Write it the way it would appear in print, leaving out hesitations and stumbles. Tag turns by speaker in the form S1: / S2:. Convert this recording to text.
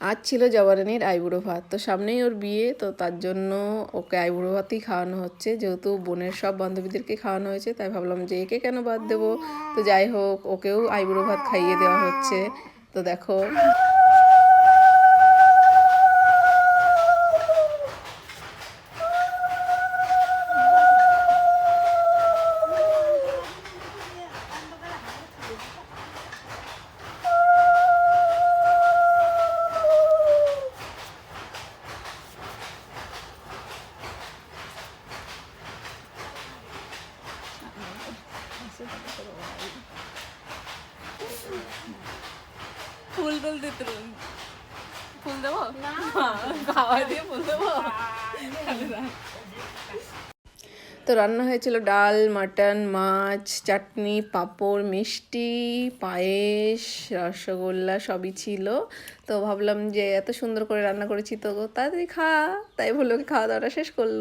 S1: আজ ছিল জবারানির আইবুড়ো ভাত, তো সামনেই ওর বিয়ে, তো তার জন্য ওকে আইবুড়ো ভাতই খাওয়ানো হচ্ছে। যেহেতু বোনের সব বান্ধবীদেরকে খাওয়ানো হয়েছে, তাই ভাবলাম যে একে কেন বাদ দেবো। তো যাই হোক, ওকেও আইবুড়ো ভাত খাইয়ে দেওয়া হচ্ছে। তো দেখো
S2: ফুল টুল দিতে ফুল দেবো না, খাওয়া দিয়ে ফুল দেবো।
S1: তো রান্না হয়েছিল ডাল, মাটন, মাছ, চাটনি, পাঁপড়, মিষ্টি, পায়েস, রসগোল্লা সবই ছিল। তো ভাবলাম যে এত সুন্দর করে রান্না করেছি, তো তাড়াতাড়ি খা, তাই বলে ওকে খাওয়া দাওয়াটা শেষ করলো।